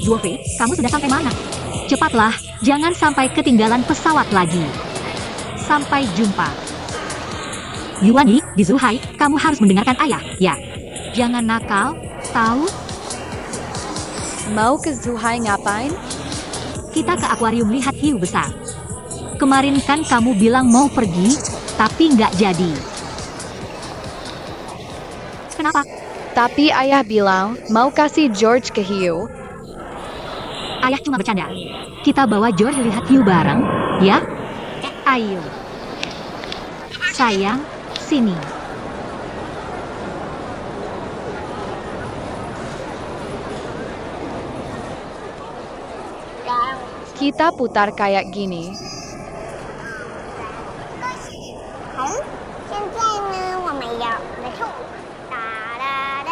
Dwarfy, kamu sudah sampai mana? Cepatlah, jangan sampai ketinggalan pesawat lagi. Sampai jumpa. Yuan Yi, di Zhuhai, kamu harus mendengarkan ayah, ya. Jangan nakal, tahu? Mau ke Zhuhai ngapain? Kita ke akuarium lihat hiu besar. Kemarin kan kamu bilang mau pergi, tapi nggak jadi. Kenapa? Tapi ayah bilang mau kasih George ke hiu. Ayah cuma bercanda. Kita bawa George lihat hiu bareng, ya? Ayo. Sayang, sini. Kita putar kayak gini. 好，现在呢，我们要来唱哒哒哒。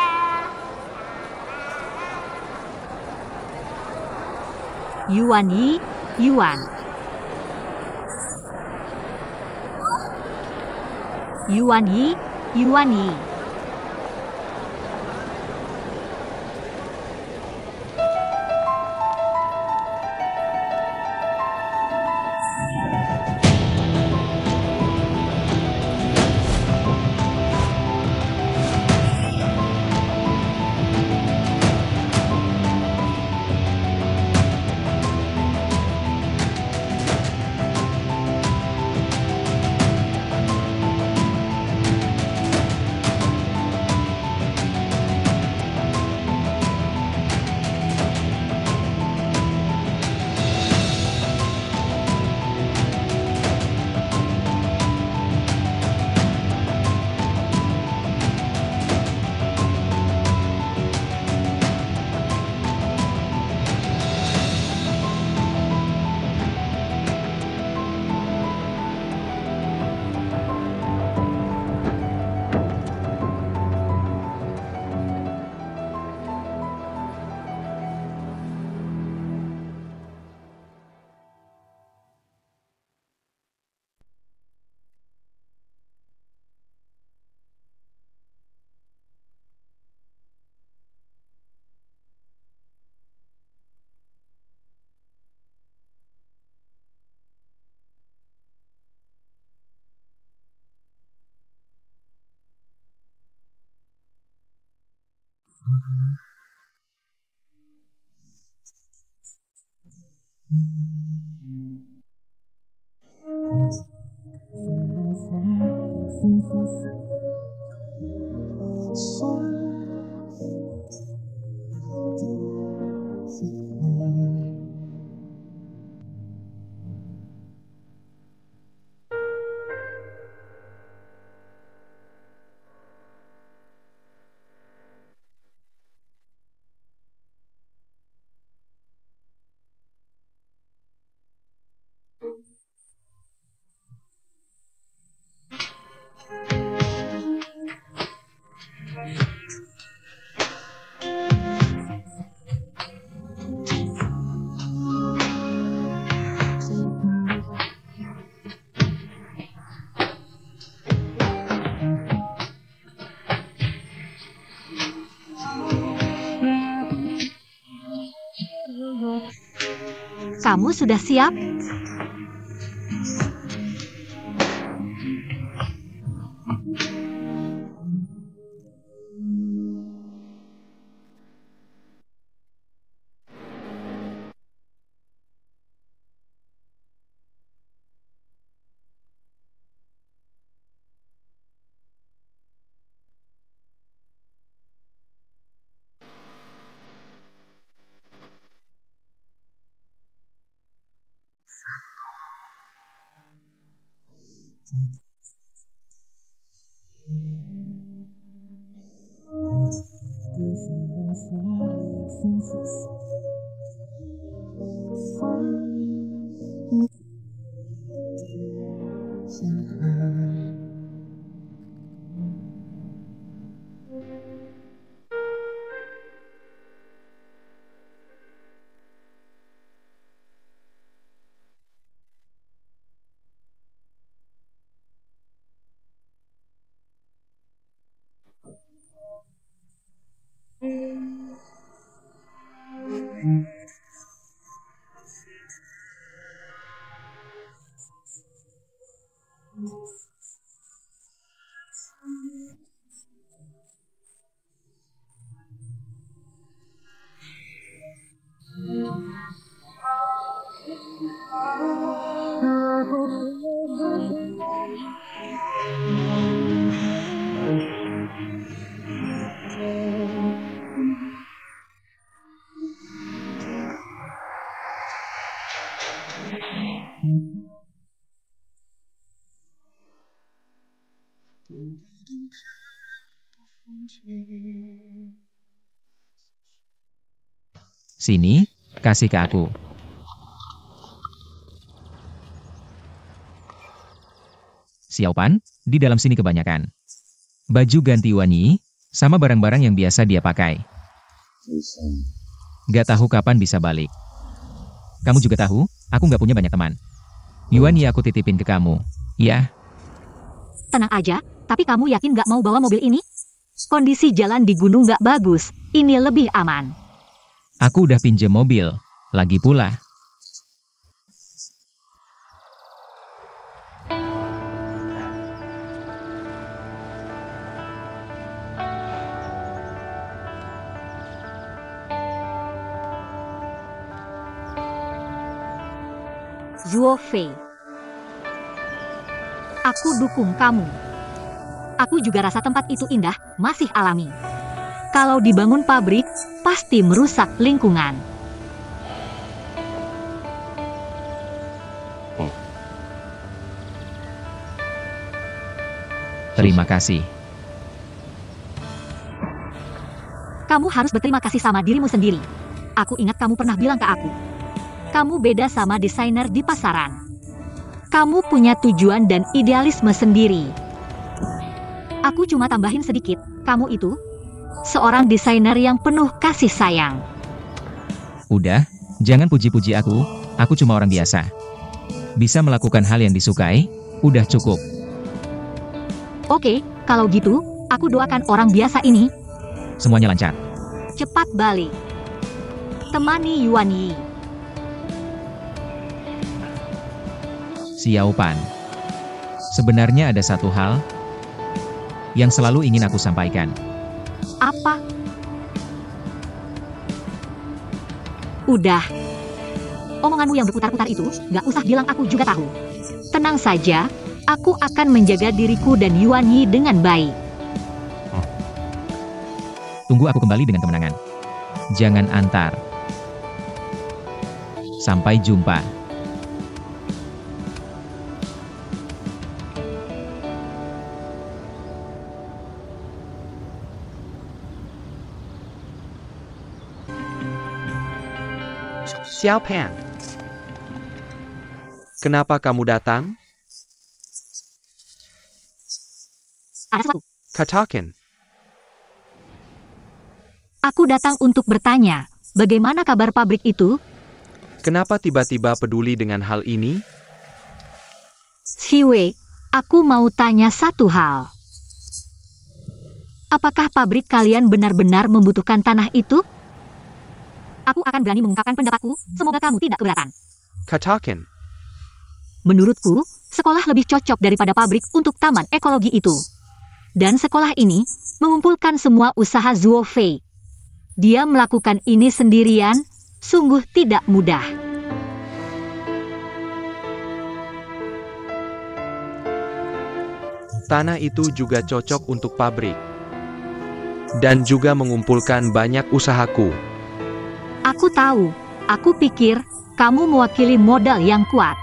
Yuan Yi, Yuan. Yuan Yi, Yuan Yi. Kamu sudah siap? Sini, kasih ke aku. Xiaopan, di dalam sini kebanyakan baju ganti Yuan Yi, sama barang-barang yang biasa dia pakai. Gak tahu kapan bisa balik. Kamu juga tahu, aku gak punya banyak teman. Yuan Yi aku titipin ke kamu, ya? Tenang aja, tapi kamu yakin gak mau bawa mobil ini? Kondisi jalan di gunung gak bagus, ini lebih aman. Aku udah pinjem mobil, lagi pula. Zhuo Fei. Aku dukung kamu. Aku juga rasa tempat itu indah, masih alami. Kalau dibangun pabrik, pasti merusak lingkungan. Terima kasih. Kamu harus berterima kasih sama dirimu sendiri. Aku ingat kamu pernah bilang ke aku. Kamu beda sama desainer di pasaran. Kamu punya tujuan dan idealisme sendiri. Aku cuma tambahin sedikit, kamu itu seorang desainer yang penuh kasih sayang. Udah, jangan puji-puji aku cuma orang biasa. Bisa melakukan hal yang disukai, udah cukup. Oke, kalau gitu, aku doakan orang biasa ini Semuanya lancar. cepat balik. Temani Yuan Yi. Xiaopan. Sebenarnya ada satu hal yang selalu ingin aku sampaikan. Apa? Udah. Omonganmu yang berputar-putar itu, gak usah bilang aku juga tahu. Tenang saja, aku akan menjaga diriku dan Yuan Yi dengan baik. Tunggu aku kembali dengan kemenangan. Jangan antar. Sampai jumpa. Xiaopan, kenapa kamu datang? Ada sesuatu. Katakan, Aku datang untuk bertanya, bagaimana kabar pabrik itu? kenapa tiba-tiba peduli dengan hal ini? Xiwei, aku mau tanya satu hal. Apakah pabrik kalian benar-benar membutuhkan tanah itu? Aku akan berani mengungkapkan pendapatku, semoga kamu tidak keberatan. Katakan, Menurutku, sekolah lebih cocok daripada pabrik untuk taman ekologi itu. Dan sekolah ini mengumpulkan semua usaha Zhuo Fei. Dia melakukan ini sendirian, sungguh tidak mudah. tanah itu juga cocok untuk pabrik. Dan juga mengumpulkan banyak usahaku. Aku tahu, aku pikir kamu mewakili modal yang kuat.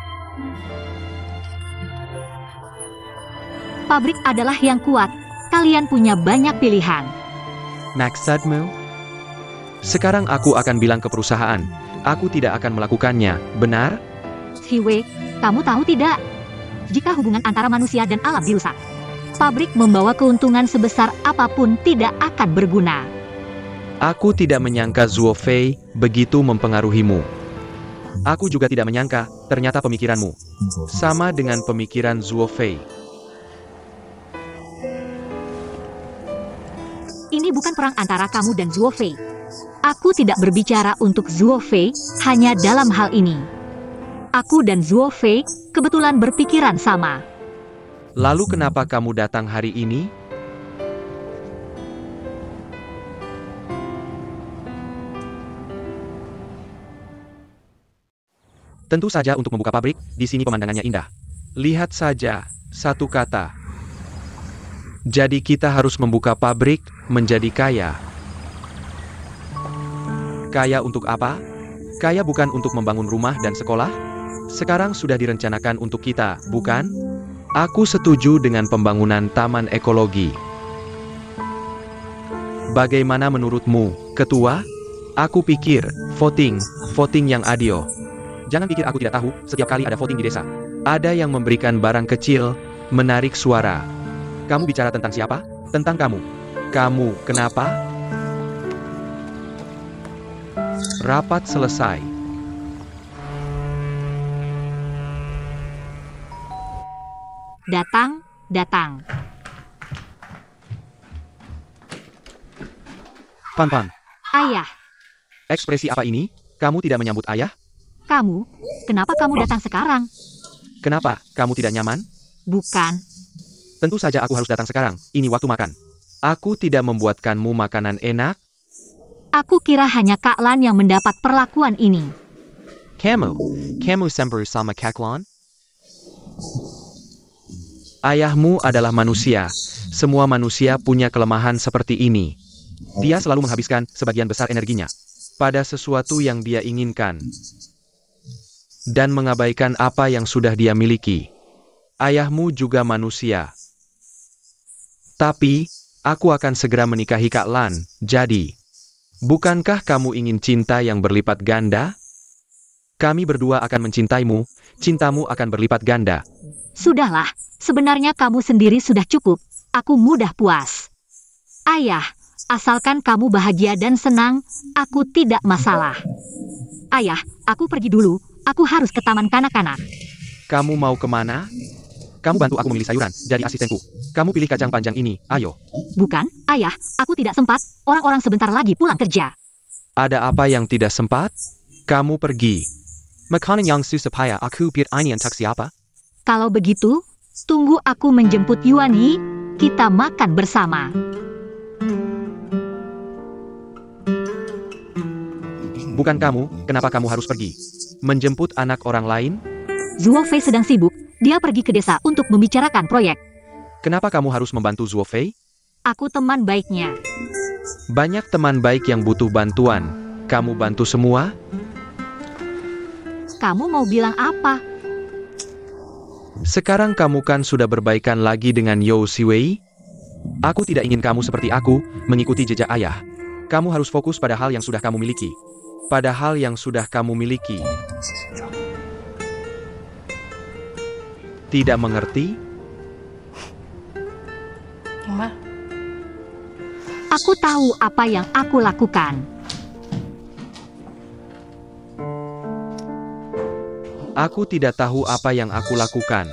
Pabrik adalah yang kuat, kalian punya banyak pilihan. Maksudmu? Sekarang aku akan bilang ke perusahaan, aku tidak akan melakukannya, benar? Xiwei, kamu tahu tidak? Jika hubungan antara manusia dan alam dirusak, pabrik membawa keuntungan sebesar apapun tidak akan berguna. Aku tidak menyangka Zhuo Fei begitu mempengaruhimu. Aku juga tidak menyangka, ternyata pemikiranmu sama dengan pemikiran Zhuo Fei. Ini bukan perang antara kamu dan Zhuo Fei. Aku tidak berbicara untuk Zuo Fei hanya dalam hal ini. Aku dan Zuo Fei kebetulan berpikiran sama. Lalu kenapa kamu datang hari ini? Tentu saja untuk membuka pabrik, di sini pemandangannya indah. Lihat saja, satu kata. Jadi kita harus membuka pabrik, menjadi kaya. Kaya untuk apa? Kaya bukan untuk membangun rumah dan sekolah? Sekarang sudah direncanakan untuk kita, bukan? Aku setuju dengan pembangunan taman ekologi. Bagaimana menurutmu, Ketua? Aku pikir, voting yang adil. Jangan pikir aku tidak tahu, setiap kali ada voting di desa. Ada yang memberikan barang kecil, menarik suara. Kamu bicara tentang siapa? Tentang kamu. Kamu, kenapa? Rapat selesai. Datang. Pan. Ayah, Ekspresi apa ini? Kamu tidak menyambut ayah? kenapa kamu datang sekarang? Kenapa? Kamu tidak nyaman? Bukan, Tentu saja aku harus datang sekarang. Ini waktu makan. Aku tidak membuatkanmu makanan enak. aku kira hanya Kak Lan yang mendapat perlakuan ini. Kamu sembur sama Kaklan? Ayahmu adalah manusia. Semua manusia punya kelemahan seperti ini. Dia selalu menghabiskan sebagian besar energinya pada sesuatu yang dia inginkan dan mengabaikan apa yang sudah dia miliki. Ayahmu juga manusia. Tapi, aku akan segera menikahi Kak Lan, jadi, bukankah kamu ingin cinta yang berlipat ganda? Kami berdua akan mencintaimu, cintamu akan berlipat ganda. Sudahlah, sebenarnya kamu sendiri sudah cukup. Aku mudah puas. Ayah, asalkan kamu bahagia dan senang, aku tidak masalah. Ayah, aku pergi dulu. Aku harus ke taman kanak-kanak. Kamu mau kemana? Kamu bantu aku memilih sayuran, jadi asistenku. Kamu pilih kacang panjang ini, ayo. Bukan, ayah, aku tidak sempat. Orang-orang sebentar lagi pulang kerja. Ada apa yang tidak sempat? Kamu pergi. Makanan yang supaya aku ini untuk siapa? Kalau begitu, tunggu aku menjemput Yuan Yi. Kita makan bersama. Bukan kamu, kenapa kamu harus pergi? Menjemput anak orang lain? Zuo Fei sedang sibuk. Dia pergi ke desa untuk membicarakan proyek. Kenapa kamu harus membantu Zuo Fei? Aku teman baiknya. Banyak teman baik yang butuh bantuan. Kamu bantu semua? Kamu mau bilang apa? Sekarang kamu kan sudah berbaikan lagi dengan You Siwei? Aku tidak ingin kamu seperti aku, mengikuti jejak ayah. Kamu harus fokus pada hal yang sudah kamu miliki. Pada hal yang sudah kamu miliki. Tidak mengerti? Aku tahu apa yang aku lakukan. Aku tidak tahu apa yang aku lakukan.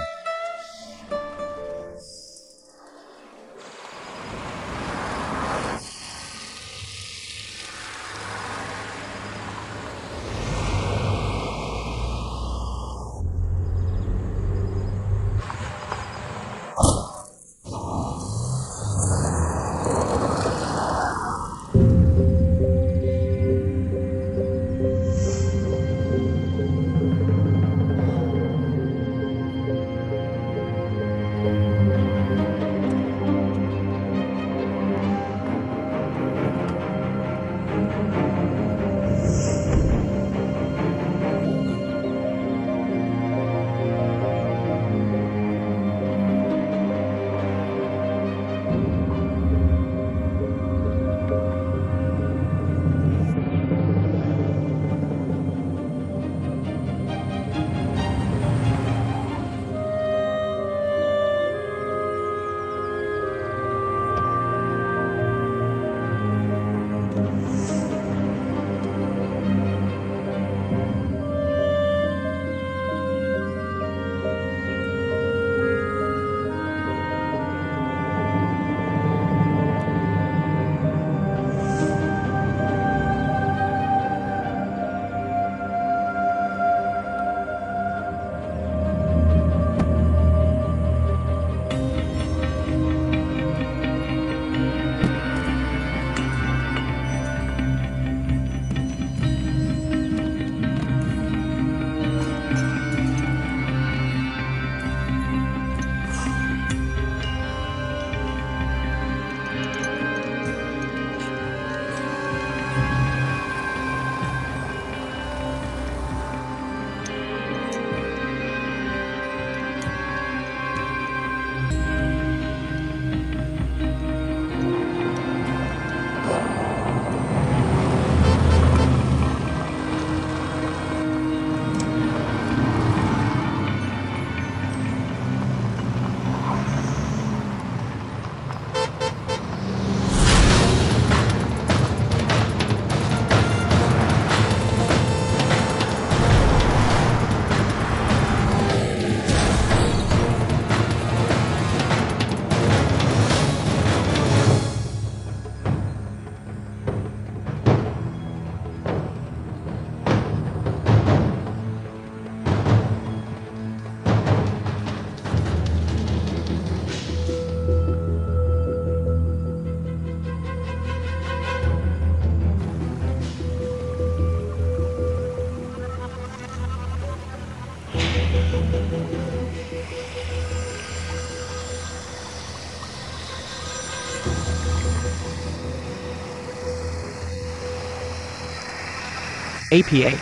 APA.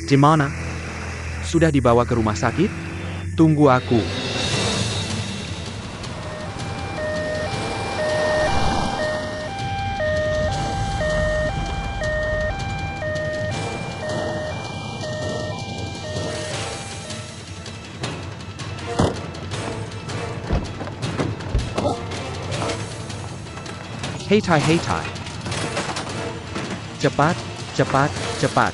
Di mana? Sudah dibawa ke rumah sakit? Tunggu aku. Hei Tai. Cepat, cepat, cepat.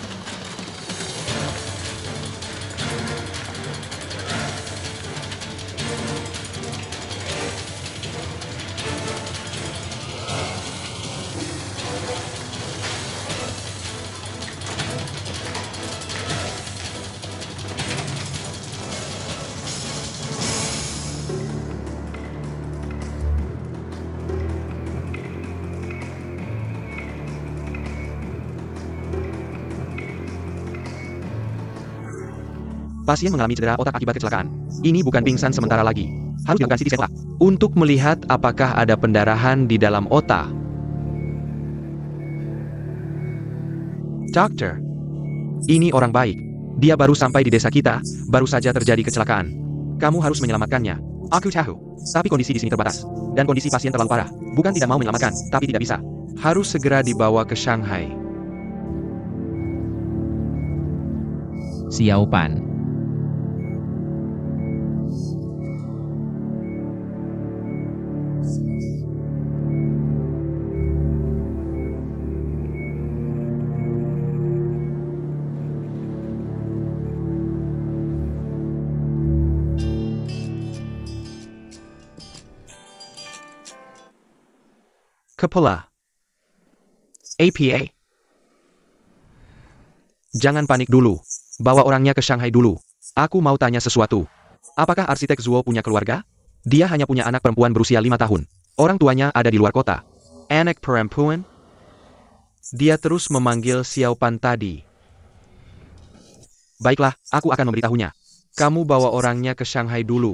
Pasien mengalami cedera otak akibat kecelakaan. Ini bukan pingsan sementara lagi. Harus dilakukan CT scan untuk melihat apakah ada pendarahan di dalam otak. Dokter, ini orang baik. Dia baru sampai di desa kita, baru saja terjadi kecelakaan. Kamu harus menyelamatkannya. Aku tahu, tapi kondisi di sini terbatas. Dan kondisi pasien terlalu parah. Bukan tidak mau menyelamatkan, tapi tidak bisa. Harus segera dibawa ke Shanghai. Xiao Pan. Kepala. APA. Jangan panik dulu. Bawa orangnya ke Shanghai dulu. Aku mau tanya sesuatu. Apakah arsitek Zuo punya keluarga? Dia hanya punya anak perempuan berusia 5 tahun. Orang tuanya ada di luar kota. Anak perempuan? Dia terus memanggil Xiao Pan tadi. Baiklah, aku akan memberitahunya. Kamu bawa orangnya ke Shanghai dulu.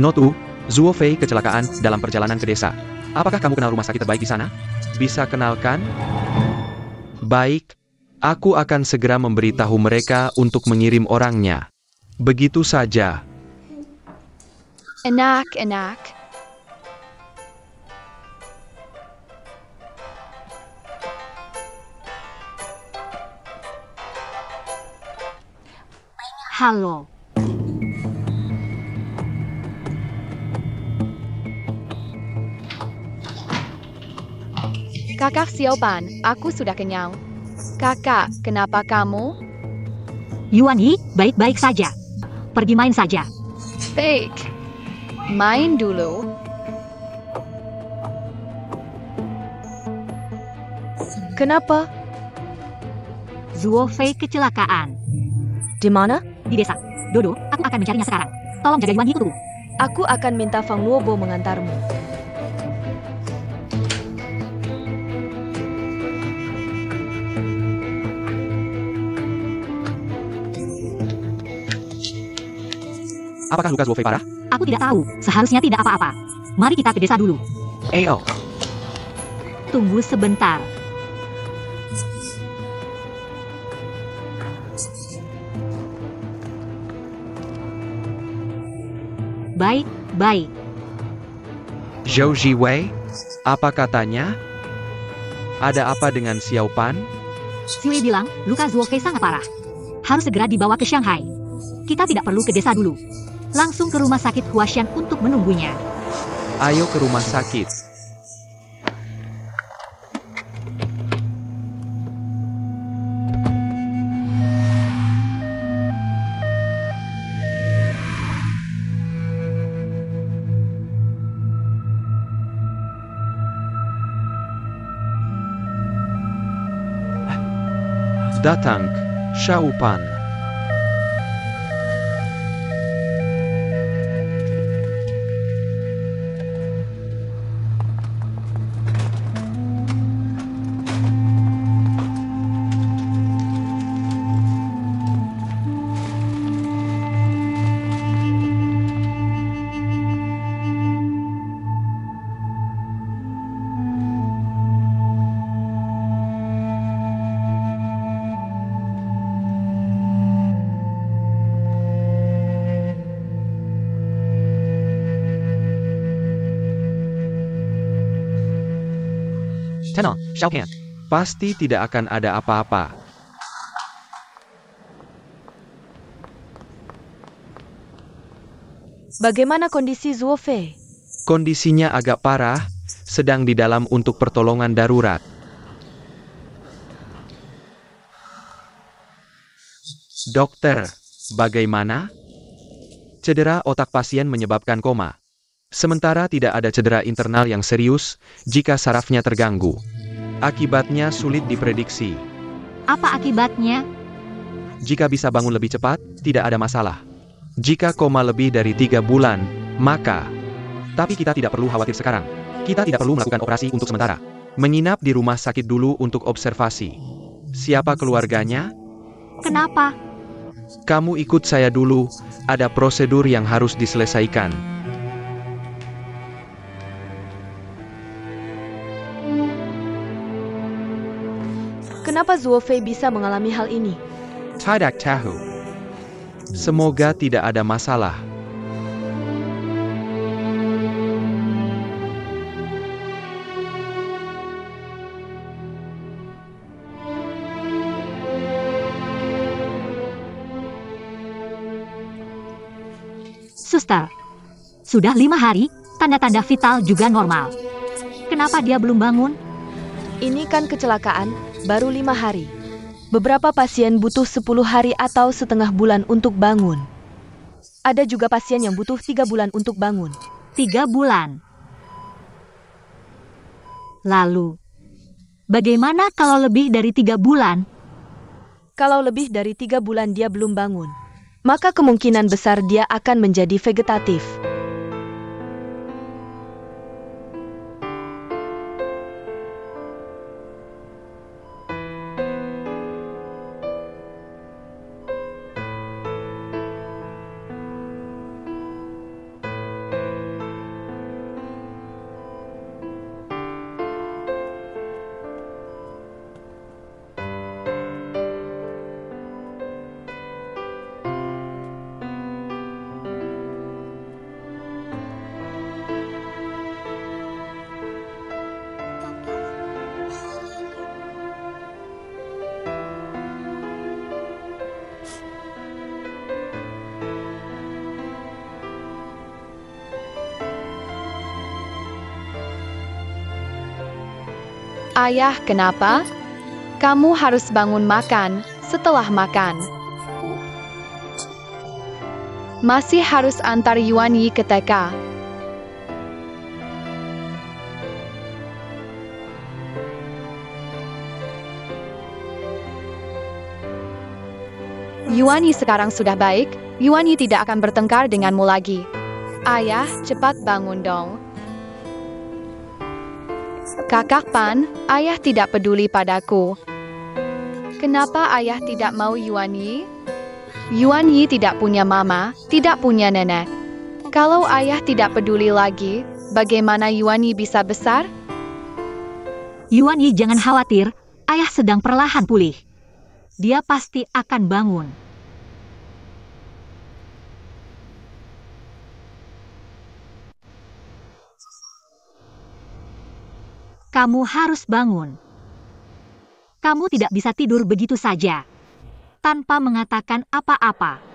Notu, Zuo Fei kecelakaan dalam perjalanan ke desa. Apakah kamu kenal rumah sakit terbaik di sana? Bisa kenalkan? Baik, aku akan segera memberitahu mereka untuk mengirim orangnya. Begitu saja. Enak. Halo. Kakak Xiao Pan, aku sudah kenyang. Kakak, kenapa kamu? Yuan Yi, baik-baik saja. Pergi main saja. Baik. Main dulu. Kenapa? Zuo Fei kecelakaan. Di mana? Di desa. Dodo, aku akan mencarinya sekarang. Tolong jaga Yuan Yi dulu. Aku akan minta Fang Luobo mengantarmu. Apakah luka Zuo Fei parah? Aku tidak tahu. Seharusnya tidak apa-apa. Mari kita ke desa dulu. Ayo. Tunggu sebentar. Baik. Zhou Jiwei, apa katanya? Ada apa dengan Xiao Pan? Xue bilang, luka Zuo Fei sangat parah. Harus segera dibawa ke Shanghai. Kita tidak perlu ke desa dulu. Langsung ke rumah sakit Huashan untuk menunggunya. Ayo ke rumah sakit. Datang, Xiao Pan. Tenang, Shao Kahn. Pasti tidak akan ada apa-apa. Bagaimana kondisi Zuo Fei? Kondisinya agak parah, sedang di dalam untuk pertolongan darurat. Dokter, bagaimana? Cedera otak pasien menyebabkan koma. Sementara tidak ada cedera internal yang serius jika sarafnya terganggu. Akibatnya sulit diprediksi. Apa akibatnya? Jika bisa bangun lebih cepat, tidak ada masalah. Jika koma lebih dari 3 bulan, maka... Tapi kita tidak perlu khawatir sekarang. Kita tidak perlu melakukan operasi untuk sementara. Menginap di rumah sakit dulu untuk observasi. Siapa keluarganya? Kenapa? Kamu ikut saya dulu, ada prosedur yang harus diselesaikan. Kenapa Zuo Fei bisa mengalami hal ini? Tidak tahu. Semoga tidak ada masalah. Suster, sudah 5 hari, tanda-tanda vital juga normal. Kenapa dia belum bangun? Ini kan kecelakaan, baru 5 hari. Beberapa pasien butuh 10 hari atau setengah bulan untuk bangun. Ada juga pasien yang butuh 3 bulan untuk bangun. 3 bulan. Lalu, bagaimana kalau lebih dari 3 bulan? Kalau lebih dari 3 bulan dia belum bangun, maka kemungkinan besar dia akan menjadi vegetatif. Ayah, kenapa? Kamu harus bangun makan setelah makan. Masih harus antar Yuan Yi ke TK. Yuan Yi sekarang sudah baik, Yuan Yi tidak akan bertengkar denganmu lagi. Ayah, cepat bangun dong. Kakak Pan, ayah tidak peduli padaku. Kenapa ayah tidak mau Yuan Yi? Yuan Yi tidak punya mama, tidak punya nenek. Kalau ayah tidak peduli lagi, bagaimana Yuan Yi bisa besar? Yuan Yi jangan khawatir, ayah sedang perlahan pulih. Dia pasti akan bangun. Kamu harus bangun. Kamu tidak bisa tidur begitu saja, tanpa mengatakan apa-apa.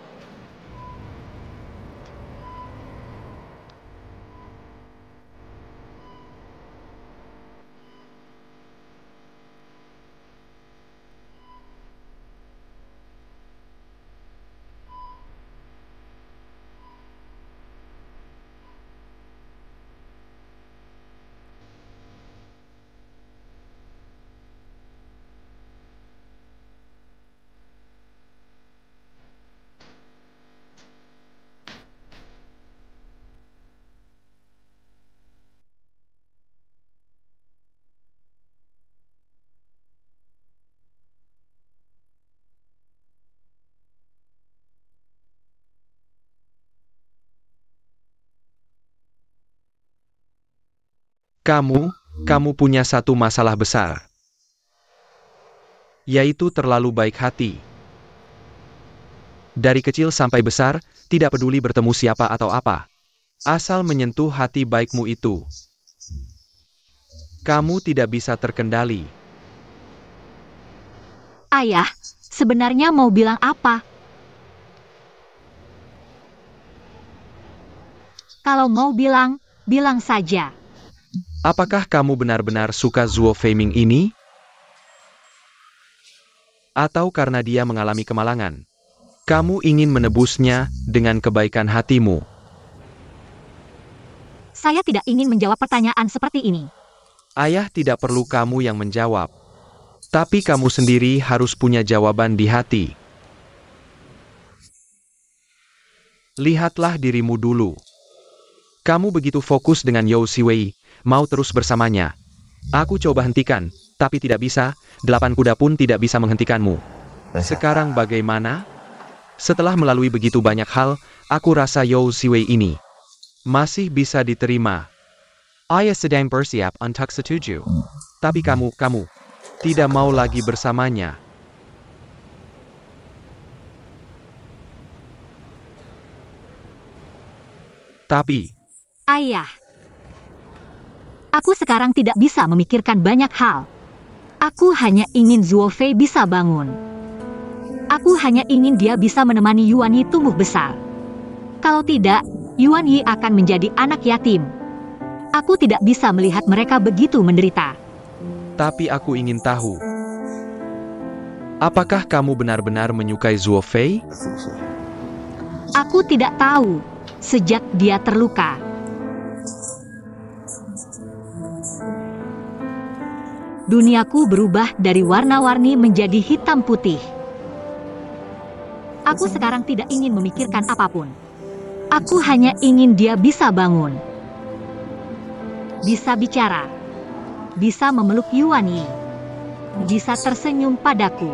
Kamu punya satu masalah besar. Yaitu terlalu baik hati. Dari kecil sampai besar, tidak peduli bertemu siapa atau apa. Asal menyentuh hati baikmu itu. Kamu tidak bisa terkendali. Ayah, sebenarnya mau bilang apa? Kalau mau bilang, bilang saja. Apakah kamu benar-benar suka Zuo Feiming ini? Atau karena dia mengalami kemalangan? Kamu ingin menebusnya dengan kebaikan hatimu. Saya tidak ingin menjawab pertanyaan seperti ini. Ayah tidak perlu kamu yang menjawab. Tapi kamu sendiri harus punya jawaban di hati. Lihatlah dirimu dulu. Kamu begitu fokus dengan Yao Siwei, mau terus bersamanya. Aku coba hentikan, tapi tidak bisa, 8 kuda pun tidak bisa menghentikanmu. Sekarang bagaimana? Setelah melalui begitu banyak hal, aku rasa Yao Siwei ini masih bisa diterima. Ayah sedang bersiap untuk setuju. Tapi kamu tidak mau lagi bersamanya. Tapi, Ayah, aku sekarang tidak bisa memikirkan banyak hal. Aku hanya ingin Zuo Fei bisa bangun. Aku hanya ingin dia bisa menemani Yuan Yi tumbuh besar. Kalau tidak, Yuan Yi akan menjadi anak yatim. Aku tidak bisa melihat mereka begitu menderita. tapi aku ingin tahu. Apakah kamu benar-benar menyukai Zuo Fei? Aku tidak tahu sejak dia terluka. Duniaku berubah dari warna-warni menjadi hitam putih. Aku sekarang tidak ingin memikirkan apapun. Aku hanya ingin dia bisa bangun. Bisa bicara. Bisa memeluk Yuan Yi. Bisa tersenyum padaku.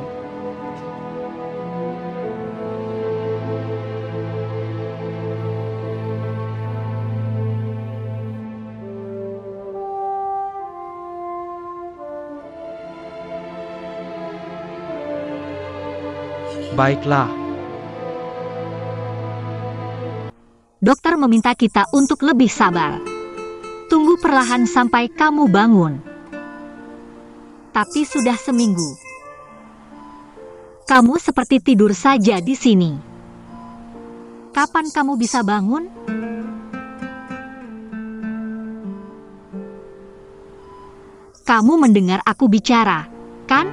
Baiklah. Dokter meminta kita untuk lebih sabar. Tunggu perlahan sampai kamu bangun. Tapi sudah seminggu. Kamu seperti tidur saja di sini. Kapan kamu bisa bangun? Kamu mendengar aku bicara, kan?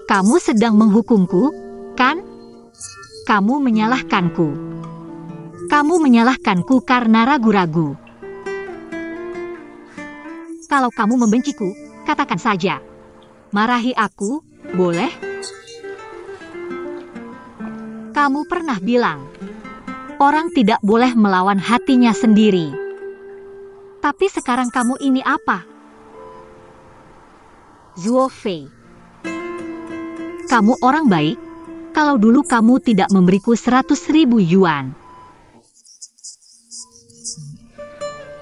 Kamu sedang menghukumku, kan? Kamu menyalahkanku. Kamu menyalahkanku karena ragu-ragu. Kalau kamu membenciku, katakan saja. Marahi aku, boleh? Kamu pernah bilang, orang tidak boleh melawan hatinya sendiri. Tapi sekarang kamu ini apa? Zuo Fei. Kamu orang baik, kalau dulu kamu tidak memberiku 100.000 yuan.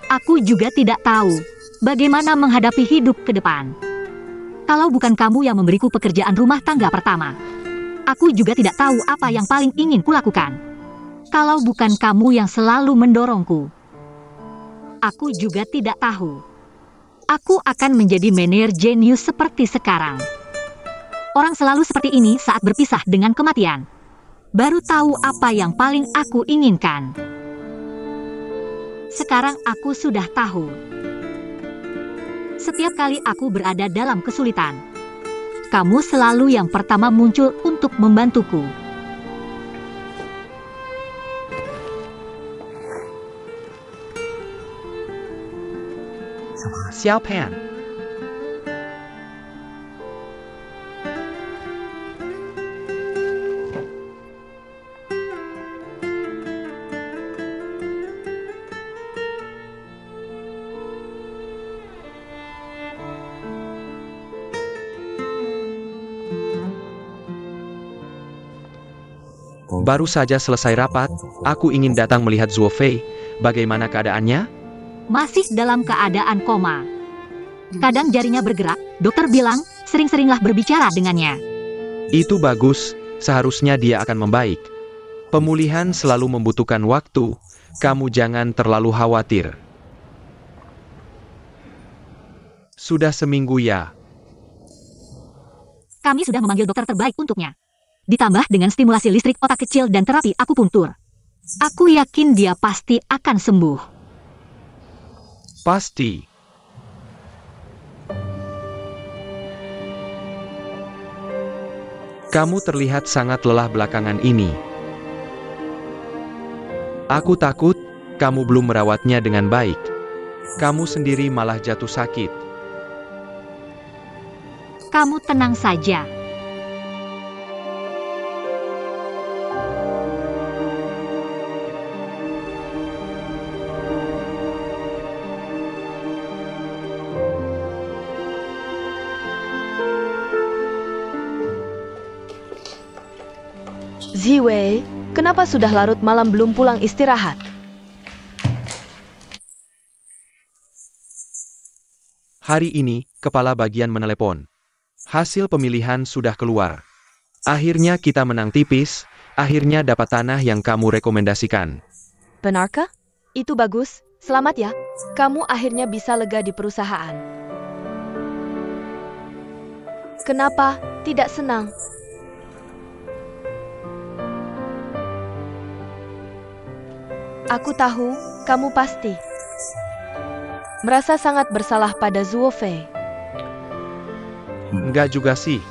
Aku juga tidak tahu bagaimana menghadapi hidup ke depan. Kalau bukan kamu yang memberiku pekerjaan rumah tangga pertama, aku juga tidak tahu apa yang paling ingin kulakukan. Kalau bukan kamu yang selalu mendorongku, aku juga tidak tahu. Aku akan menjadi manajer jenius seperti sekarang. Orang selalu seperti ini saat berpisah dengan kematian. Baru tahu apa yang paling aku inginkan. Sekarang aku sudah tahu. Setiap kali aku berada dalam kesulitan, kamu selalu yang pertama muncul untuk membantuku. Xiao Pan. Baru saja selesai rapat, aku ingin datang melihat Zuo Fei. Bagaimana keadaannya? Masih dalam keadaan koma. Kadang jarinya bergerak, dokter bilang, sering-seringlah berbicara dengannya. Itu bagus, seharusnya dia akan membaik. Pemulihan selalu membutuhkan waktu, kamu jangan terlalu khawatir. Sudah seminggu ya. Kami sudah memanggil dokter terbaik untuknya. Ditambah dengan stimulasi listrik otak kecil dan terapi akupunktur. Aku yakin dia pasti akan sembuh. Pasti. Kamu terlihat sangat lelah belakangan ini. Aku takut kamu belum merawatnya dengan baik. Kamu sendiri malah jatuh sakit. Kamu tenang saja. Ziwei, kenapa sudah larut malam belum pulang istirahat? Hari ini, kepala bagian menelepon. Hasil pemilihan sudah keluar. Akhirnya kita menang tipis, akhirnya dapat tanah yang kamu rekomendasikan. Benarkah? Itu bagus, selamat ya. Kamu akhirnya bisa lega di perusahaan. Kenapa tidak senang? Aku tahu, kamu pasti merasa sangat bersalah pada Zuofei. Enggak juga sih.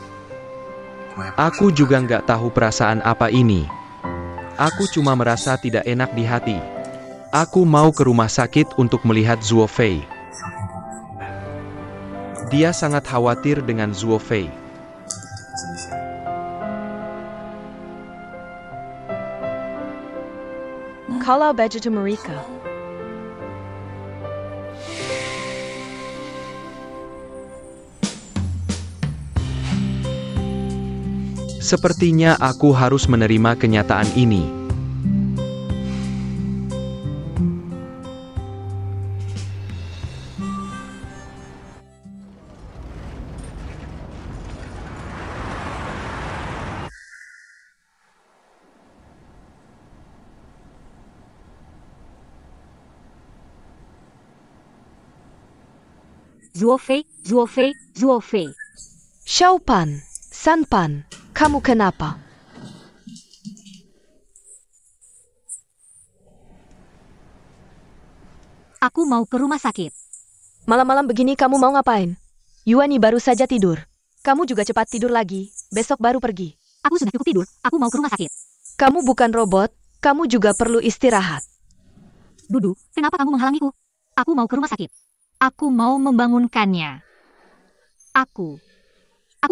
Aku juga nggak tahu perasaan apa ini. Aku cuma merasa tidak enak di hati. Aku mau ke rumah sakit untuk melihat Zuofei. Dia sangat khawatir dengan Zuofei. Kalau begitu mereka. Sepertinya aku harus menerima kenyataan ini. Zuofei. Xiaopan, Sanpan, kamu kenapa? Aku mau ke rumah sakit. Malam-malam begini kamu mau ngapain? Yuani baru saja tidur. Kamu juga cepat tidur lagi, besok baru pergi. Aku sudah cukup tidur, aku mau ke rumah sakit. Kamu bukan robot, kamu juga perlu istirahat. Dudu, kenapa kamu menghalangiku? Aku mau ke rumah sakit. Aku mau membangunkannya. Aku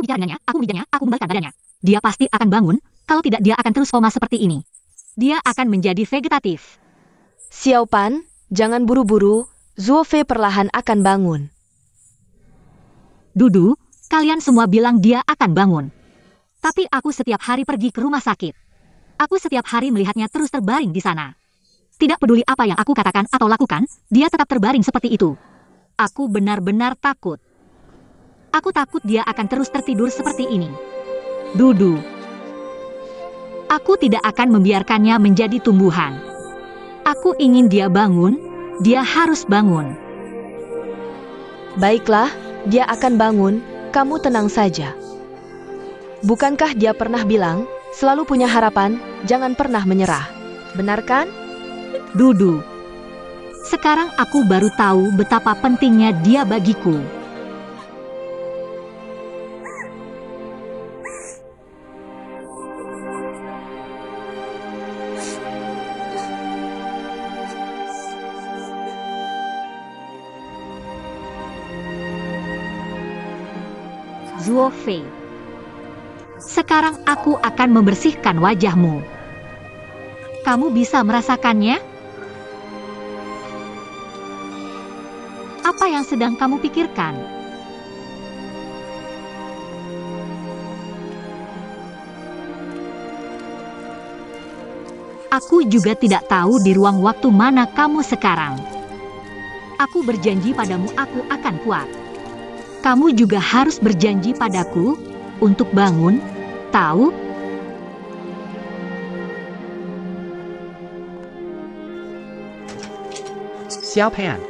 bicara dengannya, aku memijatnya, aku membalikan badannya. Dia pasti akan bangun, kalau tidak dia akan terus koma seperti ini. Dia akan menjadi vegetatif. Xiaopan, jangan buru-buru, Zuofei perlahan akan bangun. Dudu, kalian semua bilang dia akan bangun. Tapi aku setiap hari pergi ke rumah sakit. Aku setiap hari melihatnya terus terbaring di sana. Tidak peduli apa yang aku katakan atau lakukan, dia tetap terbaring seperti itu. Aku benar-benar takut. Aku takut dia akan terus tertidur seperti ini. Dudu. Aku tidak akan membiarkannya menjadi tumbuhan. Aku ingin dia bangun, dia harus bangun. Baiklah, dia akan bangun, kamu tenang saja. Bukankah dia pernah bilang, selalu punya harapan, jangan pernah menyerah. Benar kan? Dudu. Sekarang aku baru tahu betapa pentingnya dia bagiku. Zuofei. Sekarang aku akan membersihkan wajahmu. Kamu bisa merasakannya? Apa yang sedang kamu pikirkan? Aku juga tidak tahu di ruang waktu mana kamu sekarang. Aku berjanji padamu aku akan kuat. Kamu juga harus berjanji padaku untuk bangun, tahu? Xiaopan,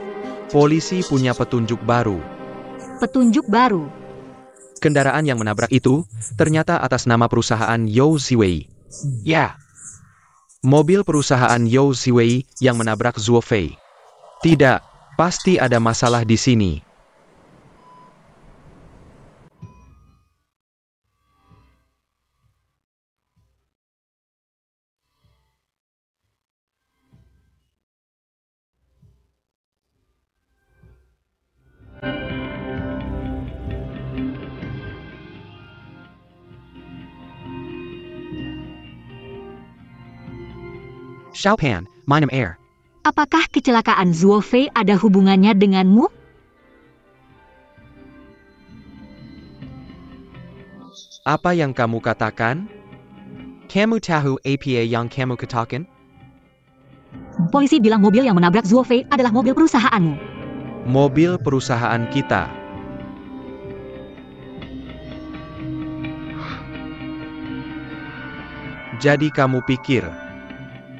polisi punya petunjuk baru. petunjuk baru. Kendaraan yang menabrak itu ternyata atas nama perusahaan Yao Ziwei. Ya, mobil perusahaan Yao Ziwei yang menabrak Zuo Fei. Tidak, pasti ada masalah di sini. Xiaopan, Minum Air. Apakah kecelakaan Zuo Fei ada hubungannya denganmu? Apa yang kamu katakan? Kamu tahu apa yang kamu katakan? Polisi bilang mobil yang menabrak Zuo Fei adalah mobil perusahaanmu. Mobil perusahaan kita. Jadi kamu pikir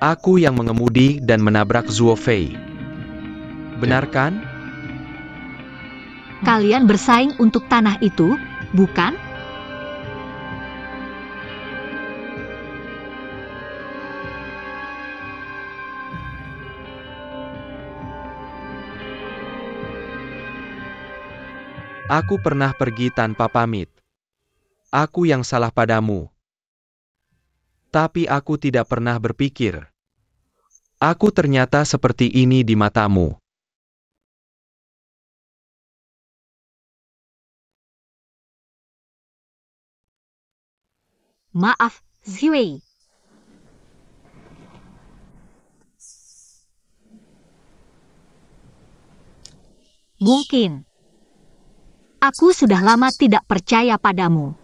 aku yang mengemudi dan menabrak Zuo Fei? Benar kan? Kalian bersaing untuk tanah itu, bukan? Aku pernah pergi tanpa pamit. Aku yang salah padamu. Tapi aku tidak pernah berpikir aku ternyata seperti ini di matamu. Maaf, Ziwei. Mungkin. Aku sudah lama tidak percaya padamu.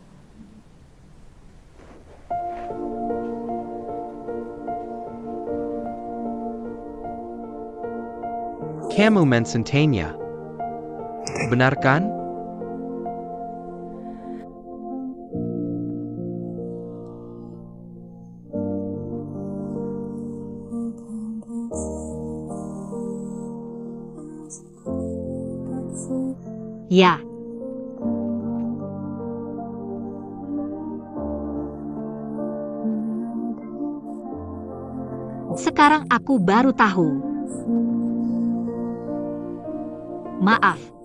Kamu mensentainya. Benar kan? Ya. Sekarang aku baru tahu. Maaf.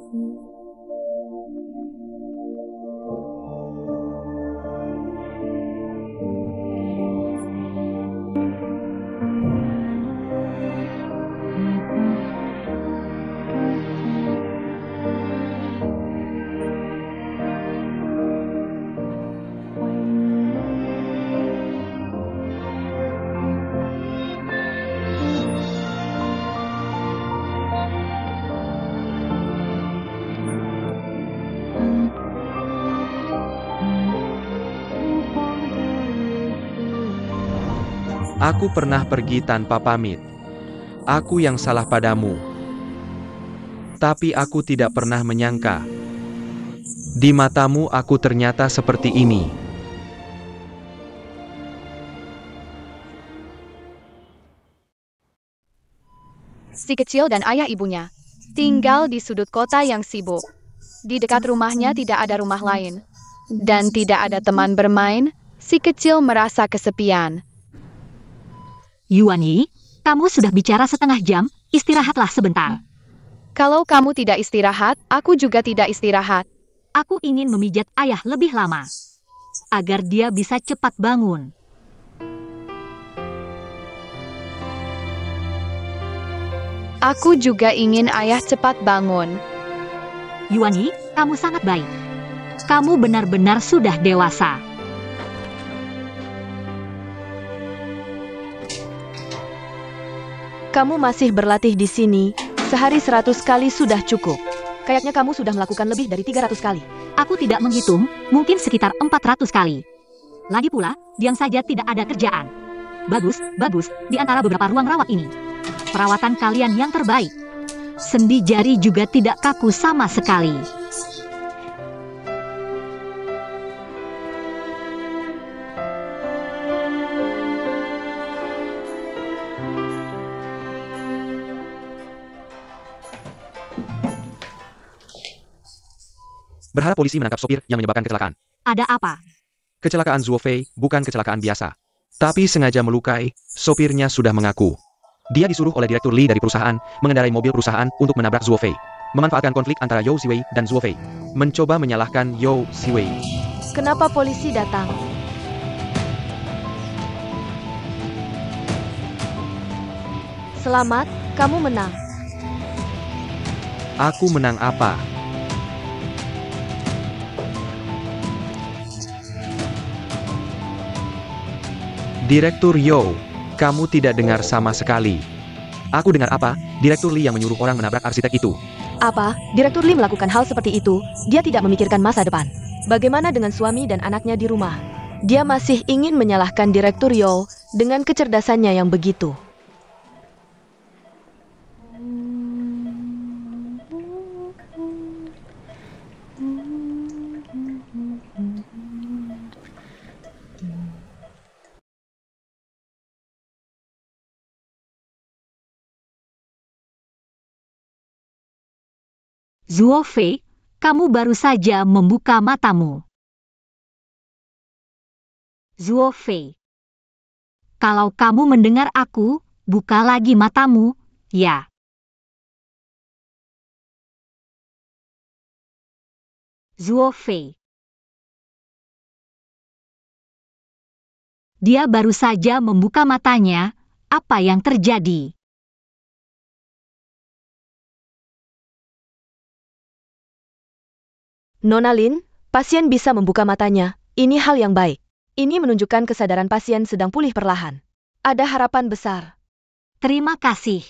Aku pernah pergi tanpa pamit. Aku yang salah padamu. Tapi aku tidak pernah menyangka. Di matamu aku ternyata seperti ini. Si kecil dan ayah ibunya tinggal di sudut kota yang sibuk. Di dekat rumahnya tidak ada rumah lain. Dan tidak ada teman bermain, si kecil merasa kesepian. Yuan Yi, kamu sudah bicara setengah jam, istirahatlah sebentar. Kalau kamu tidak istirahat, aku juga tidak istirahat. Aku ingin memijat ayah lebih lama, agar dia bisa cepat bangun. Aku juga ingin ayah cepat bangun. Yuan Yi, kamu sangat baik. Kamu benar-benar sudah dewasa. Kamu masih berlatih di sini, sehari 100 kali sudah cukup. Kayaknya kamu sudah melakukan lebih dari 300 kali. Aku tidak menghitung, mungkin sekitar 400 kali. Lagi pula, diam saja tidak ada kerjaan. Bagus, bagus, di antara beberapa ruang rawat ini. Perawatan kalian yang terbaik. Sendi jari juga tidak kaku sama sekali. Berharap polisi menangkap sopir yang menyebabkan kecelakaan. Ada apa? Kecelakaan Zuo Fei bukan kecelakaan biasa. Tapi sengaja melukai, sopirnya sudah mengaku. Dia disuruh oleh Direktur Li dari perusahaan, mengendarai mobil perusahaan untuk menabrak Zuo Fei. Memanfaatkan konflik antara Yao Ziwei dan Zuo Fei. Mencoba menyalahkan Yao Ziwei. Kenapa polisi datang? Selamat, kamu menang. Aku menang apa? Direktur Yao, kamu tidak dengar sama sekali. Aku dengar apa? Direktur Li yang menyuruh orang menabrak arsitek itu. Apa? Direktur Lee melakukan hal seperti itu, dia tidak memikirkan masa depan. Bagaimana dengan suami dan anaknya di rumah? Dia masih ingin menyalahkan Direktur Yao dengan kecerdasannya yang begitu. Zuo Fei, kamu baru saja membuka matamu. Zuo Fei, kalau kamu mendengar aku, buka lagi matamu, ya. Zuo Fei. Dia baru saja membuka matanya, apa yang terjadi? Nona Lin, pasien bisa membuka matanya. Ini hal yang baik. Ini menunjukkan kesadaran pasien sedang pulih perlahan. Ada harapan besar. Terima kasih.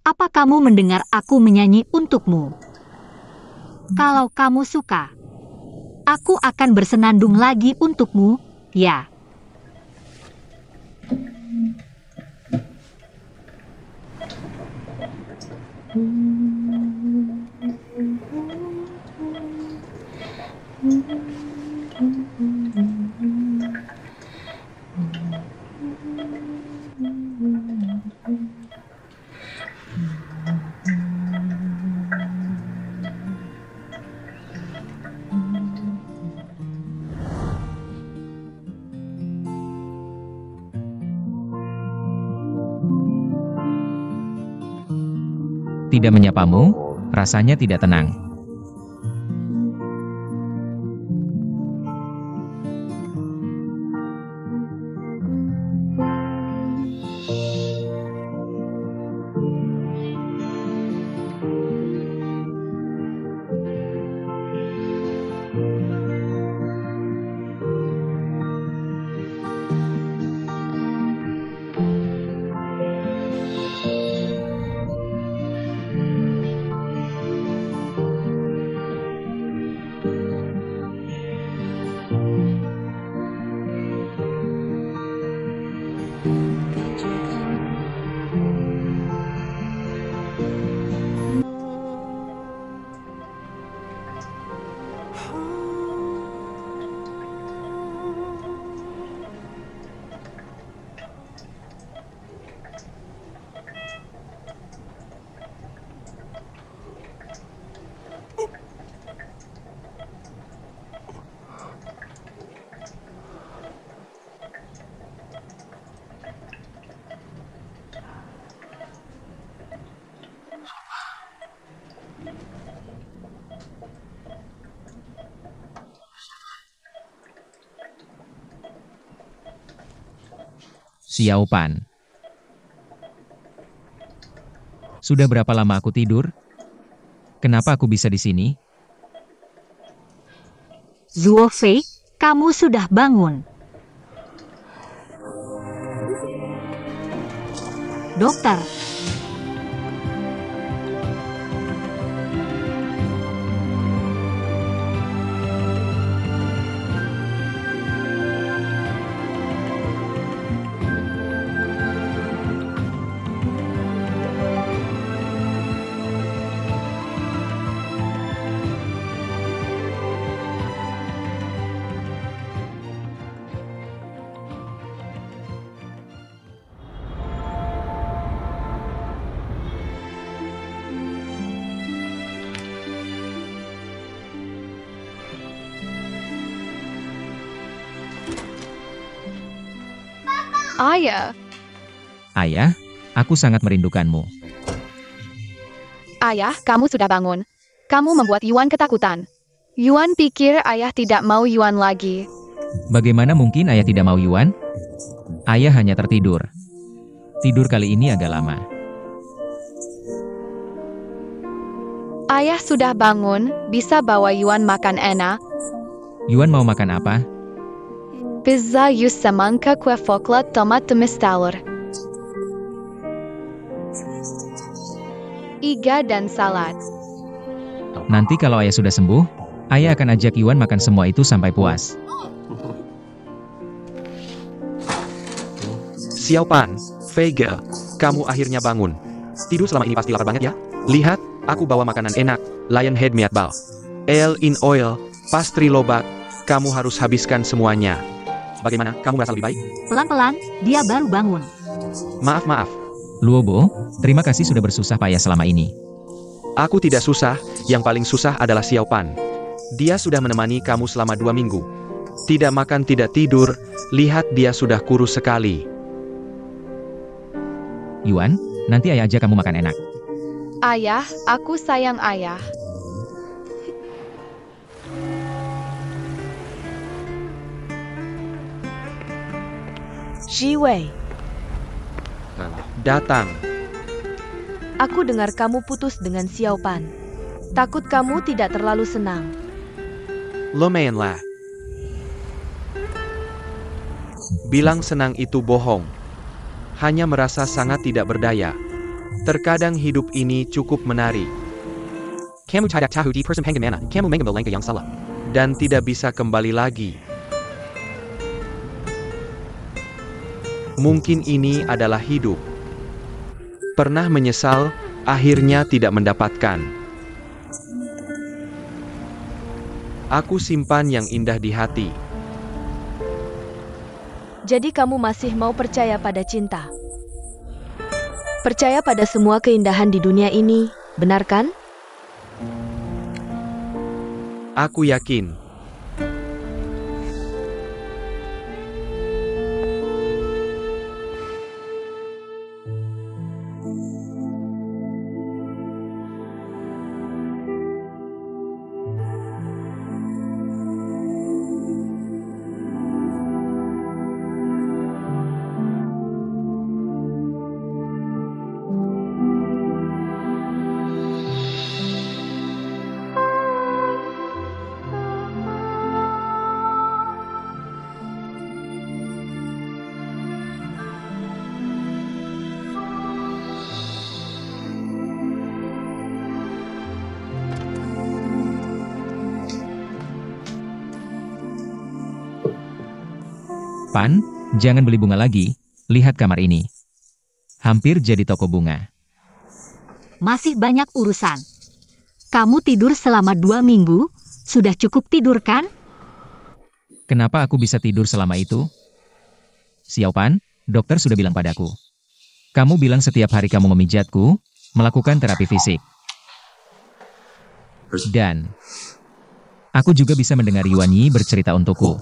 Apa kamu mendengar aku menyanyi untukmu? Kalau kamu suka, aku akan bersenandung lagi untukmu, ya. Tidak menyapamu, rasanya tidak tenang. Xiao Pan. Sudah berapa lama aku tidur? Kenapa aku bisa di sini? Zuo Fei, kamu sudah bangun. Dokter. Ayah, Ayah, aku sangat merindukanmu. ayah, kamu sudah bangun. Kamu membuat Yuan ketakutan. Yuan pikir ayah tidak mau Yuan lagi. Bagaimana mungkin ayah tidak mau Yuan? Ayah hanya tertidur. Tidur kali ini agak lama. Ayah sudah bangun, bisa bawa Yuan makan enak. Yuan mau makan apa? Pizza yus semangka kue foklat tomat tumis telur. Iga dan salad. Nanti kalau ayah sudah sembuh, ayah akan ajak Yuan makan semua itu sampai puas. Xiao Pan, Vega, kamu akhirnya bangun. Tidur selama ini pasti lapar banget ya? Lihat, aku bawa makanan enak, lion head meatball, ale in oil, pastry lobak. Kamu harus habiskan semuanya. Bagaimana, kamu merasa lebih baik? Pelan-pelan, dia baru bangun. Maaf. Luobo, terima kasih sudah bersusah payah selama ini. Aku tidak susah, yang paling susah adalah Xiao Pan. Dia sudah menemani kamu selama 2 minggu. Tidak makan, tidak tidur, lihat dia sudah kurus sekali. Yuan, nanti ayah ajak kamu makan enak. Ayah, aku sayang ayah. Jiwei, Datang. aku dengar kamu putus dengan Xiao Pan. Takut kamu tidak terlalu senang. Lumayanlah. Bilang senang itu bohong. Hanya merasa sangat tidak berdaya. Terkadang hidup ini cukup menarik. Kamu tidak tahu di person mana, kamu mengambil langkah yang salah. Dan tidak bisa kembali lagi. Mungkin ini adalah hidup. Pernah menyesal, akhirnya tidak mendapatkan. Aku simpan yang indah di hati. Jadi kamu masih mau percaya pada cinta? Percaya pada semua keindahan di dunia ini, benar kan? Aku yakin. Pan, jangan beli bunga lagi. Lihat kamar ini. Hampir jadi toko bunga. Masih banyak urusan. Kamu tidur selama 2 minggu, sudah cukup tidur kan? Kenapa aku bisa tidur selama itu? Xiao Pan, dokter sudah bilang padaku. Kamu bilang setiap hari kamu memijatku, melakukan terapi fisik. Dan aku juga bisa mendengar Yuan Yi bercerita untukku.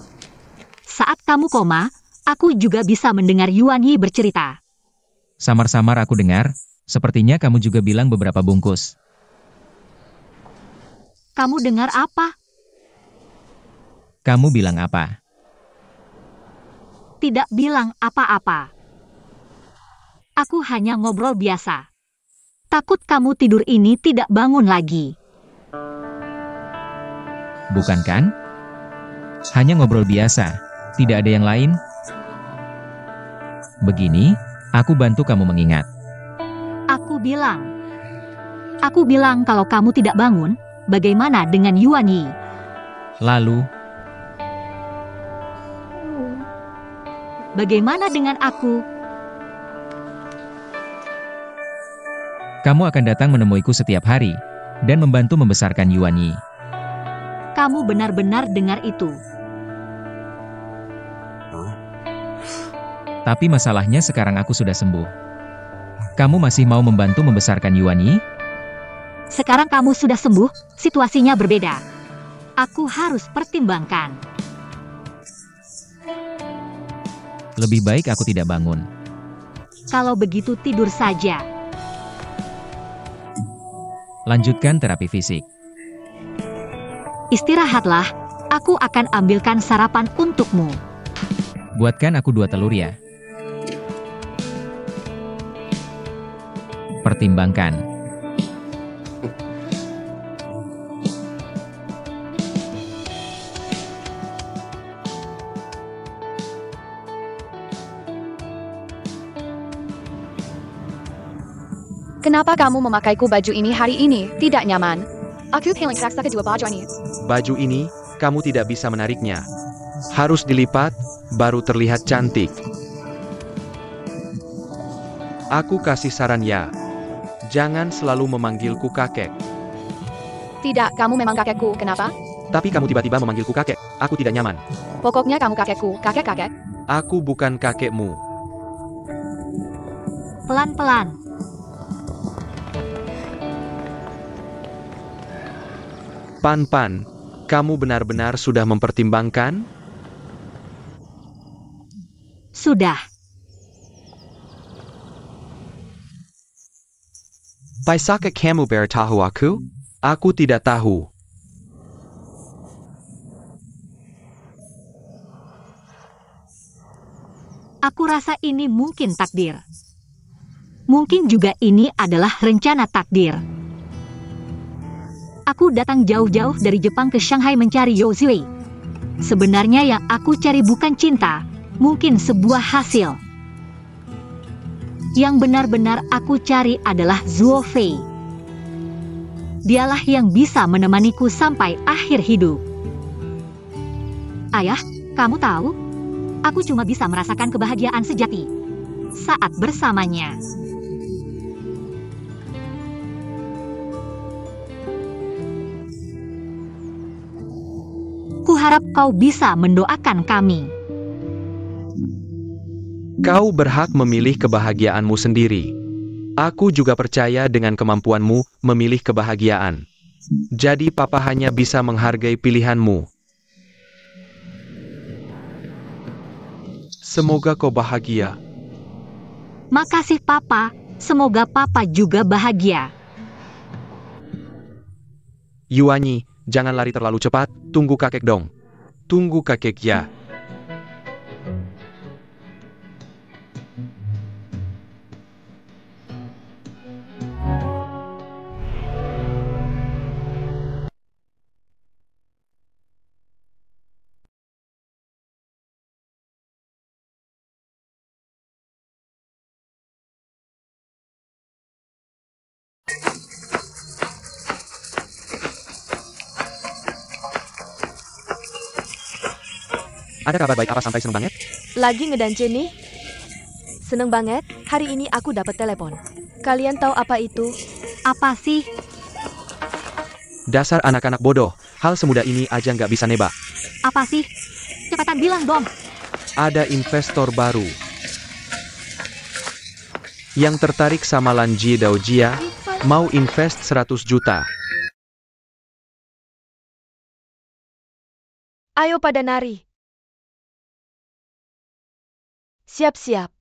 Saat kamu koma, aku juga bisa mendengar Yuan Yi bercerita. Samar-samar aku dengar, sepertinya kamu juga bilang beberapa bungkus. Kamu dengar apa? Kamu bilang apa? Tidak bilang apa-apa. Aku hanya ngobrol biasa. Takut kamu tidur ini tidak bangun lagi. Bukan kan? Hanya ngobrol biasa. Tidak ada yang lain? Begini, aku bantu kamu mengingat. Aku bilang kalau kamu tidak bangun, bagaimana dengan Yuan Yi? Lalu, Bagaimana dengan aku? kamu akan datang menemuiku setiap hari, dan membantu membesarkan Yuan Yi. Kamu benar-benar dengar itu. Tapi masalahnya sekarang aku sudah sembuh. Kamu masih mau membantu membesarkan Yuan Yi? Sekarang kamu sudah sembuh, situasinya berbeda. Aku harus pertimbangkan. Lebih baik aku tidak bangun. Kalau begitu tidur saja. Lanjutkan terapi fisik. Istirahatlah, aku akan ambilkan sarapan untukmu. Buatkan aku 2 telur ya. Pertimbangkan. Kenapa kamu memakaiku baju ini hari ini? Tidak nyaman. Aku paling saksa kedua baju ini. Baju ini, kamu tidak bisa menariknya. Harus dilipat, baru terlihat cantik. Aku kasih saran ya. Jangan selalu memanggilku kakek. Tidak, kamu memang kakekku. Kenapa? Tapi kamu tiba-tiba memanggilku kakek. Aku tidak nyaman. Pokoknya kamu kakekku. Kakek-kakek. Aku bukan kakekmu. Pelan-pelan. Pan-Pan, kamu benar-benar sudah mempertimbangkan? Sudah. Paisakah kamu beritahu aku? Aku tidak tahu. Aku rasa ini mungkin takdir. Mungkin juga ini adalah rencana takdir. Aku datang jauh-jauh dari Jepang ke Shanghai mencari Yozui. Sebenarnya yang aku cari bukan cinta, mungkin sebuah hasil. Yang benar-benar aku cari adalah Zuo Fei. Dialah yang bisa menemaniku sampai akhir hidup. Ayah, kamu tahu? Aku cuma bisa merasakan kebahagiaan sejati saat bersamanya. Kuharap kau bisa mendoakan kami. Kau berhak memilih kebahagiaanmu sendiri. Aku juga percaya dengan kemampuanmu memilih kebahagiaan. Jadi papa hanya bisa menghargai pilihanmu. Semoga kau bahagia. Makasih papa, semoga papa juga bahagia. Yuanyi, jangan lari terlalu cepat, tunggu kakek dong. Tunggu kakek ya. Ada kabar baik apa sampai seneng banget? Lagi ngedance nih? Seneng banget, hari ini aku dapat telepon. Kalian tahu apa itu? Apa sih? Dasar anak-anak bodoh, hal semudah ini aja nggak bisa nebak. Apa sih? Cepetan bilang dong. Ada investor baru yang tertarik sama Lanji Daojia, mau invest 100 juta. Ayo pada nari. Siap-siap.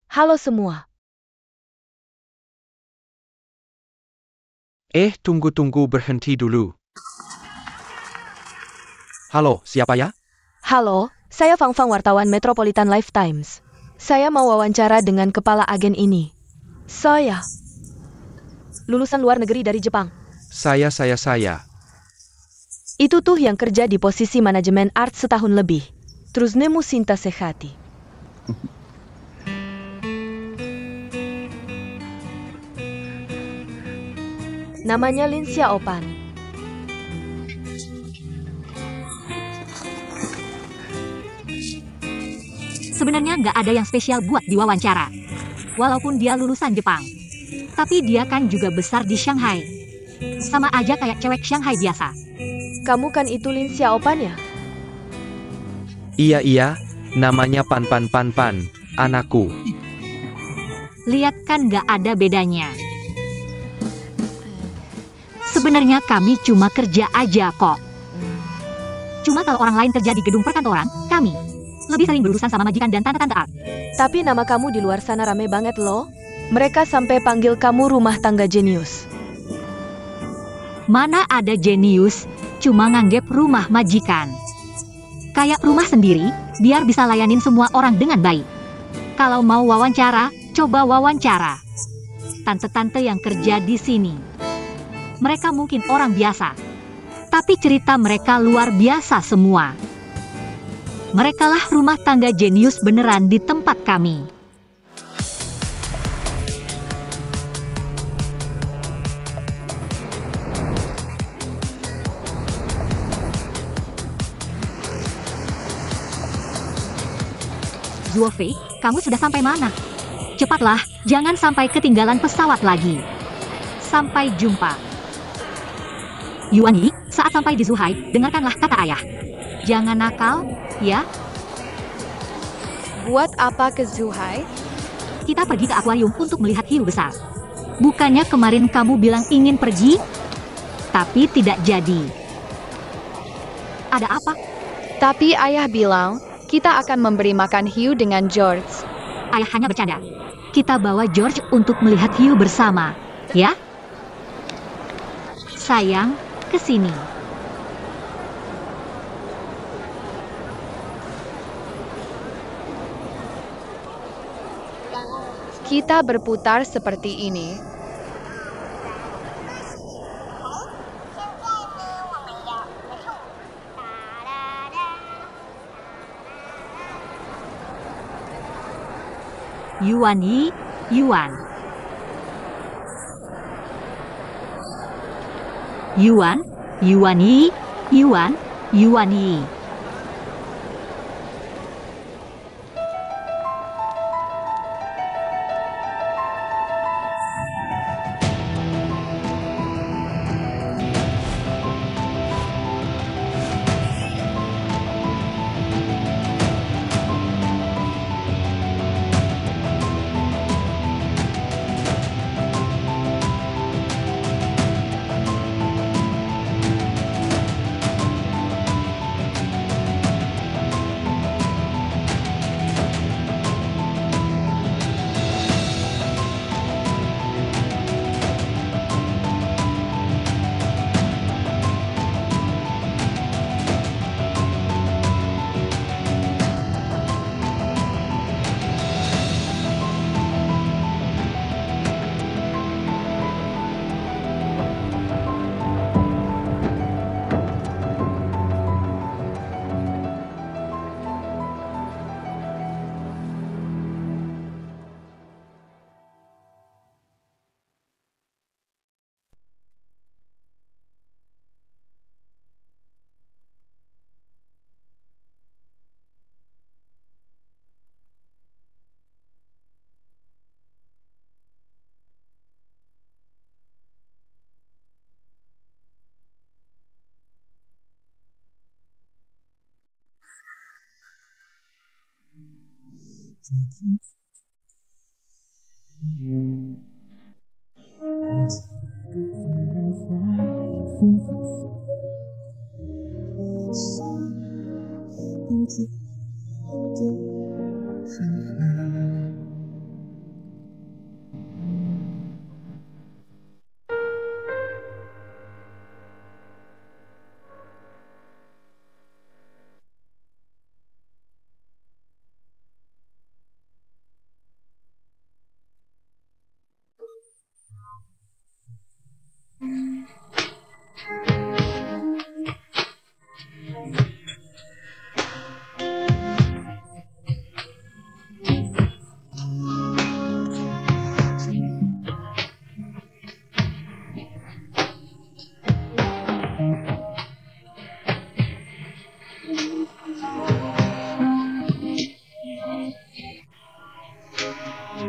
Halo semua. Tunggu berhenti dulu. Halo, siapa ya? Halo, saya Fang Fang wartawan Metropolitan Life Times. Saya mau wawancara dengan kepala agen ini. Saya lulusan luar negeri dari Jepang. Saya. Itu tuh yang kerja di posisi manajemen art setahun lebih. Terus nemu Sinta Sehati. Namanya Lin Xiaopan. Sebenarnya nggak ada yang spesial buat diwawancara. Walaupun dia lulusan Jepang. Tapi dia kan juga besar di Shanghai. Sama aja kayak cewek Shanghai biasa. Kamu kan itu Lin Xiaopan ya? Iya, namanya Pan, anakku. Lihat kan nggak ada bedanya. Sebenarnya kami cuma kerja aja kok. Cuma kalau orang lain kerja di gedung perkantoran, kami lebih sering berurusan sama majikan dan tante-tante Art. Tapi nama kamu di luar sana rame banget loh. Mereka sampai panggil kamu rumah tangga jenius. Mana ada jenius, cuma nganggep rumah majikan. Kayak rumah sendiri, biar bisa layanin semua orang dengan baik. Kalau mau wawancara, coba wawancara tante-tante yang kerja di sini. Mereka mungkin orang biasa, tapi cerita mereka luar biasa semua. Merekalah rumah tangga jenius beneran di tempat kami. Zuofei, kamu sudah sampai mana? Cepatlah, jangan sampai ketinggalan pesawat lagi. Sampai jumpa. Yuan Yi, saat sampai di Zhuhai, dengarkanlah kata ayah. Jangan nakal, ya. Buat apa ke Zhuhai? Kita pergi ke akuarium untuk melihat hiu besar. Bukannya kemarin kamu bilang ingin pergi? Tapi tidak jadi. Ada apa? Tapi ayah bilang, kita akan memberi makan hiu dengan George. Ayah hanya bercanda. Kita bawa George untuk melihat hiu bersama, ya? Sayang, ke sini. Kita berputar seperti ini. Yuan Yi, Yuan. Yuan, Yuan Yi, Yuan, Yuan Yi.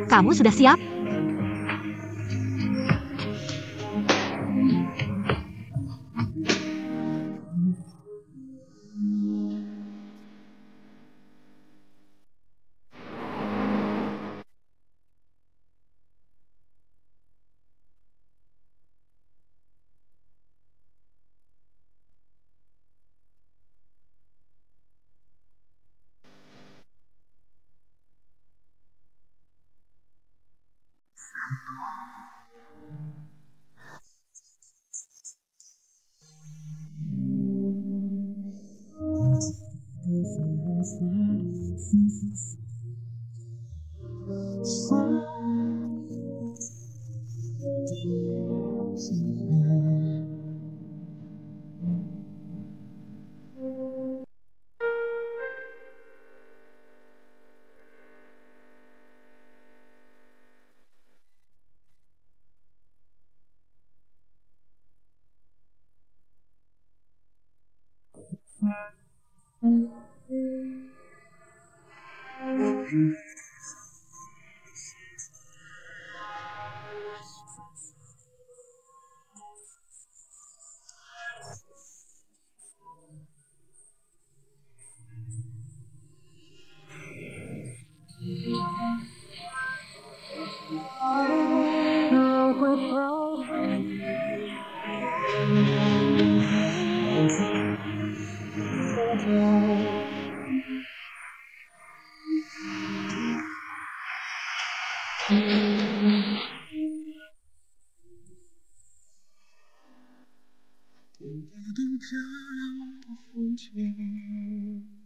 Kamu sudah siap? 漂亮的风景。